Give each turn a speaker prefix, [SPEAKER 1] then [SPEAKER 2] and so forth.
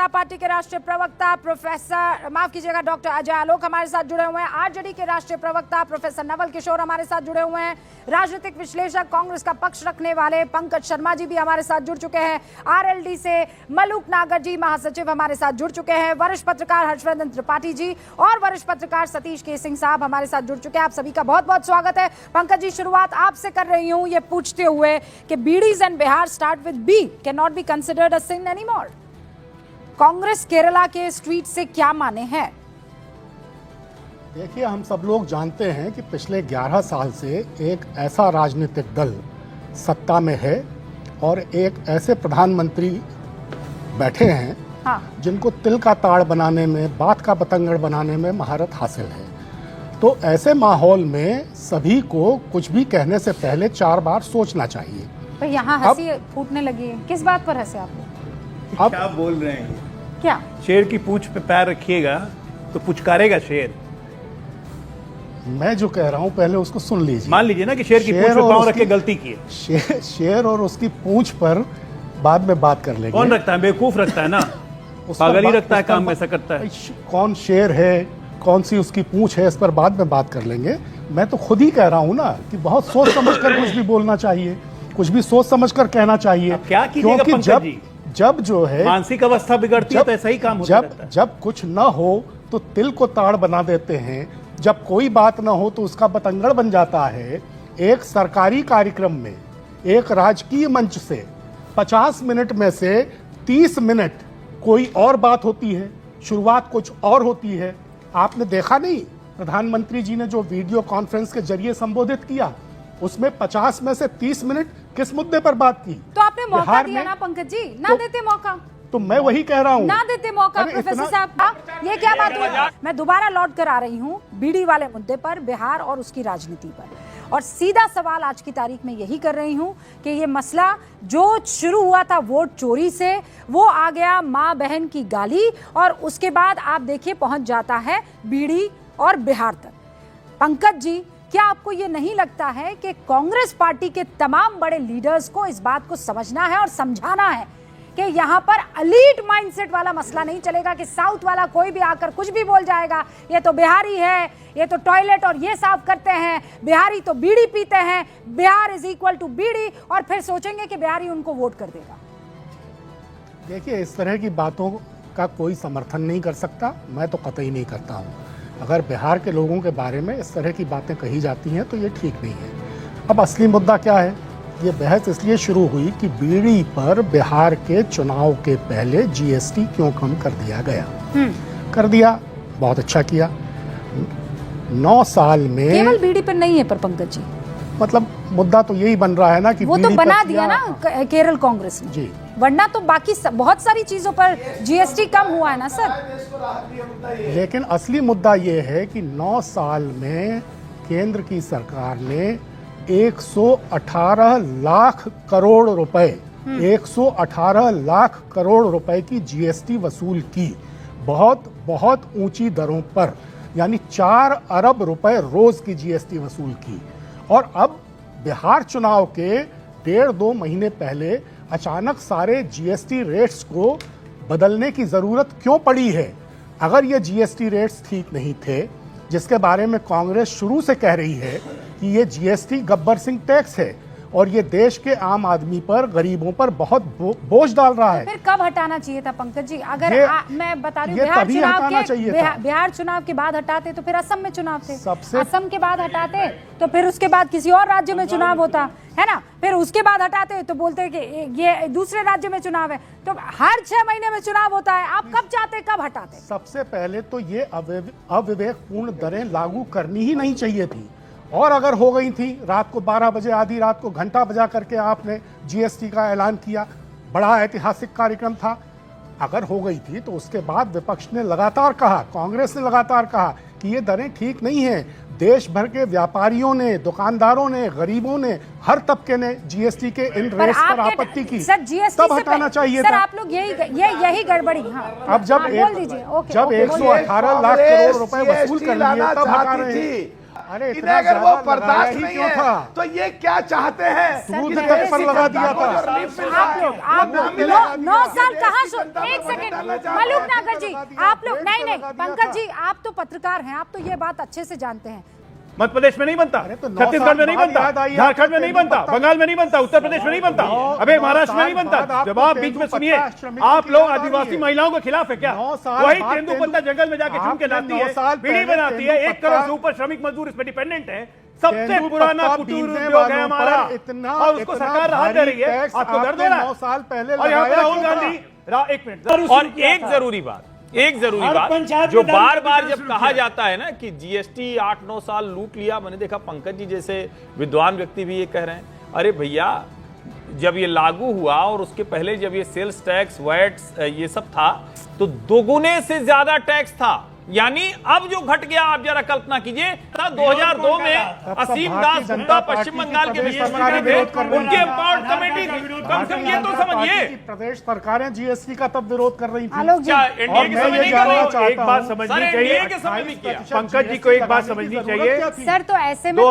[SPEAKER 1] Party के राष्ट्रीय प्रवक्ता प्रोफेसर माफ कीजिएगा डॉक्टर अजय आलोक हमारे साथ जुड़े हुए हैं। आरजेडी के राष्ट्रीय प्रवक्ता प्रोफेसर नवल किशोर हमारे साथ जुड़े हुए हैं। राजनीतिक विश्लेषक कांग्रेस का पक्ष रखने वाले पंकज शर्मा जी भी हमारे साथ जुड़ चुके हैं। आरएलडी से मलूक नागर जी महासचिव हमारे साथ जुड़ चुके हैं। वरिष्ठ पत्रकार हर्षवर्धन त्रिपाठी जी और वरिष्ठ पत्रकार सतीश के सिंह साहब हमारे साथ जुड़ चुके हैं। आप सभी का बहुत बहुत स्वागत है। पंकज जी, शुरुआत आपसे कर रही हूँ ये पूछते हुए कि beedis and Bihar start with B can not be considered a sin anymore. Congress Kerala के ट्वीट से क्या माने हैं?
[SPEAKER 2] देखिए, हम सब लोग जानते हैं कि पिछले 11 साल से एक ऐसा राजनीतिक दल सत्ता में है और एक ऐसे प्रधानमंत्री बैठे हैं जिनको तिल का ताड़ बनाने में, बात का बतंगड़ बनाने में महारत हासिल है। तो ऐसे माहौल में सभी को कुछ भी कहने से पहले 4 बार सोचना चाहिए।
[SPEAKER 1] पर यहाँ हंसी फूटने लगी है, किस बात पर हंसे आप लोग?
[SPEAKER 3] अब क्या बोल रहे हैं?
[SPEAKER 1] क्या
[SPEAKER 3] शेर की पूंछ पे पैर रखिएगा तो पुचकारेगा शेर।
[SPEAKER 2] मैं जो कह रहा हूं पहले उसको सुन लीजिए।
[SPEAKER 3] मान लीजिए ना कि शेर की पूंछ पे पांव रख के गलती की है।
[SPEAKER 2] शेर और उसकी पूंछ पर बाद में बात कर लेंगे।
[SPEAKER 3] कौन रखता है? बेवकूफ रखता है ना, पागल ही रखता है, काम में ऐसा करता है।
[SPEAKER 2] कौन शेर है, कौन सी उसकी पूंछ है, इस पर बाद में बात कर लेंगे। मैं तो खुद ही कह रहा हूं ना कि बहुत सोच समझ कर कुछ भी बोलना चाहिए, कुछ भी सोच समझ कर कहना चाहिए।
[SPEAKER 3] क्या कीजिएगा पंकज जी?
[SPEAKER 2] जब जो है
[SPEAKER 3] मानसिक अवस्था बिगड़ती है तो ऐसा ही काम होता रहता है।
[SPEAKER 2] जब कुछ न हो तो तिल को ताड़ बना देते हैं, जब कोई बात न हो तो उसका बतंगड़ बन जाता है। एक सरकारी कार्यक्रम में, एक राजकीय मंच से 50 मिनट में से 30 मिनट कोई और बात होती है, शुरुआत कुछ और होती है। आपने देखा नहीं, प्रधानमंत्री जी ने जो वीडियो कॉन्फ्रेंस के जरिए संबोधित किया उसमें 50 में से 30 मिनट किस मुद्दे पर बात की?
[SPEAKER 1] तो आपने मौका दिया ना पंकज जी, ना देते मौका।
[SPEAKER 2] तो मैं वही कह रहा हूँ,
[SPEAKER 1] ना देते मौका प्रोफेसर साहब। ये क्या बात हुई? मैं दोबारा लौट कर आ रही हूँ बीडी वाले मुद्दे पर, बिहार और उसकी राजनीति पर, और सीधा सवाल आज की तारीख में यही कर रही हूँ कि ये मसला जो शुरू हुआ था वोट चोरी से, वो आ गया माँ बहन की गाली, और उसके बाद आप देखिए पहुंच जाता है बीडी और बिहार तक। पंकज जी, क्या आपको ये नहीं लगता है कि कांग्रेस पार्टी के तमाम बड़े लीडर्स को इस बात को समझना है और समझाना है कि यहाँ पर एलीट माइंडसेट वाला मसला नहीं चलेगा कि साउथ वाला कोई भी आकर कुछ भी बोल जाएगा, ये तो बिहारी है, ये तो टॉयलेट और ये साफ करते हैं, बिहारी तो बीड़ी पीते हैं, बिहार इज इक्वल टू बीड़ी, और फिर सोचेंगे कि बिहारी उनको वोट कर देगा।
[SPEAKER 2] देखिए, इस तरह की बातों का कोई समर्थन नहीं कर सकता, मैं तो कतई नहीं करता हूँ। अगर बिहार के लोगों के बारे में इस तरह की बातें कही जाती हैं तो ये ठीक नहीं है। अब असली मुद्दा क्या है? ये बहस इसलिए शुरू हुई कि बीड़ी पर बिहार के चुनाव के पहले जीएसटी क्यों कम कर दिया गया। कर दिया, बहुत अच्छा किया। 9 साल में
[SPEAKER 1] केवल बीड़ी पर नहीं है पर पंकज जी,
[SPEAKER 2] मतलब मुद्दा तो यही बन रहा है ना कि
[SPEAKER 1] वो तो बना दिया ना केरल कांग्रेस ने
[SPEAKER 2] जी,
[SPEAKER 1] वरना तो बाकी बहुत सारी चीजों पर जीएसटी कम हुआ है ना सर।
[SPEAKER 2] लेकिन असली मुद्दा ये है कि 9 साल में केंद्र की सरकार ने 118 लाख करोड़ रुपए 118 लाख करोड़ रुपए की जीएसटी वसूल की, बहुत बहुत ऊंची दरों पर, यानी 4 अरब रुपए रोज की जीएसटी वसूल की। और अब बिहार चुनाव के 1.5-2 महीने पहले अचानक सारे जीएसटी रेट्स को बदलने की जरूरत क्यों पड़ी है? अगर ये जीएसटी रेट्स ठीक नहीं थे, जिसके बारे में कांग्रेस शुरू से कह रही है कि ये जीएसटी गब्बर सिंह टैक्स है और ये देश के आम आदमी पर, गरीबों पर बहुत बोझ डाल रहा है,
[SPEAKER 1] फिर कब हटाना चाहिए था पंकज जी? अगर मैं बता रही हूँ बिहार चुनाव के बाद हटाते तो फिर असम में चुनाव थे, असम के बाद हटाते तो फिर उसके बाद किसी और राज्य में चुनाव होता है ना, फिर उसके बाद हटाते तो बोलते कि ये दूसरे राज्य में चुनाव है। तो हर 6 महीने में चुनाव होता है, आप कब चाहते कब हटाते?
[SPEAKER 2] सबसे पहले तो ये अविवेकपूर्ण दरें लागू करनी ही नहीं चाहिए थी, और अगर हो गई थी, रात को 12 बजे, आधी रात को घंटा बजा करके आपने जीएसटी का ऐलान किया, बड़ा ऐतिहासिक कार्यक्रम था। अगर हो गई थी तो उसके बाद विपक्ष ने लगातार कहा, कांग्रेस ने लगातार कहा कि ये दरें ठीक नहीं है। देश भर के व्यापारियों ने, दुकानदारों ने, गरीबों ने, हर तबके ने जीएसटी के इन रेट्स पर आपत्ति की, तब हटाना चाहिए था।
[SPEAKER 1] आप लोग यही गड़बड़ी।
[SPEAKER 2] अब जब 118 लाख करोड़ रुपए वसूल कर लिए तब हटा रहे हैं। अरे इतना
[SPEAKER 4] इन्हें अगर वो
[SPEAKER 2] ज्यादा
[SPEAKER 4] बर्दाश्त
[SPEAKER 2] लगाया ही
[SPEAKER 4] नहीं
[SPEAKER 2] क्यों
[SPEAKER 4] है
[SPEAKER 2] था?
[SPEAKER 4] तो ये क्या चाहते हैं
[SPEAKER 2] सूद
[SPEAKER 4] कि
[SPEAKER 2] तक पर लगा दिया था।
[SPEAKER 1] आप लोग 9 साल कहाँ एक सेकंड मलूक नागर जी, आप लोग नहीं पंकज जी, आप तो पत्रकार हैं, आप तो ये बात अच्छे से जानते हैं।
[SPEAKER 3] मध्य प्रदेश में नहीं बनता,
[SPEAKER 2] अरे तो 9
[SPEAKER 3] छत्तीसगढ़ में
[SPEAKER 2] साल
[SPEAKER 3] नहीं
[SPEAKER 2] बाद
[SPEAKER 3] बनता,
[SPEAKER 2] याद आई
[SPEAKER 3] झारखंड में नहीं
[SPEAKER 2] आपको,
[SPEAKER 3] बनता,
[SPEAKER 2] तेलुगु
[SPEAKER 3] बंगाल में नहीं बनता, उत्तर प्रदेश में नहीं बनता, अबे महाराष्ट्र में नहीं बनता। जब आप बीच में सुनिए, आप लोग आदिवासी महिलाओं के खिलाफ है क्या?
[SPEAKER 2] 9 साल
[SPEAKER 3] वही
[SPEAKER 2] बाद
[SPEAKER 3] तेंदुपत्ता जंगल में जाके चुन के
[SPEAKER 2] आपने
[SPEAKER 3] लाती
[SPEAKER 2] 9
[SPEAKER 3] है,
[SPEAKER 2] साल
[SPEAKER 3] पीढ़ी
[SPEAKER 2] पहले
[SPEAKER 3] बनाती है, 1 करोड़ से ऊपर श्रमिक मजदूर इसमें डिपेंडेंट है। सबसे पुराना कुटीर उद्योग है हमारा, और उसको सरकार राहत दे रही है। आपको दर्द हो रहा है?
[SPEAKER 2] 9 साल पहले
[SPEAKER 3] और यहाँ पे
[SPEAKER 2] लगाया
[SPEAKER 3] राहुल
[SPEAKER 2] क्यों था?
[SPEAKER 3] गांधी, एक मिनट,
[SPEAKER 5] और एक जरूरी बात जो बार बार जब कहा जाता है ना कि जीएसटी 8-9 साल लूट लिया, मैंने देखा पंकज जी जैसे विद्वान व्यक्ति भी ये कह रहे हैं, अरे भैया जब ये लागू हुआ और उसके पहले जब ये सेल्स टैक्स, वैट ये सब था तो दोगुने से ज्यादा टैक्स था। यानी अब जो घट गया, आप जरा कल्पना कीजिए, 2002 में असीम दास गुप्ता पश्चिम बंगाल के उनके एम्पावर्ड कमेटी थी, कम से कम ये तो समझिए।
[SPEAKER 2] प्रदेश सरकारें जीएसटी का तब विरोध कर रही थी।
[SPEAKER 1] आलोक जी,
[SPEAKER 5] क्या एनडीए के समय नहीं कर रही?
[SPEAKER 3] एक बात समझनी चाहिए,
[SPEAKER 5] के समय नहीं किया।
[SPEAKER 3] पंकज जी को एक बात समझनी चाहिए,
[SPEAKER 1] सर तो ऐसे में तो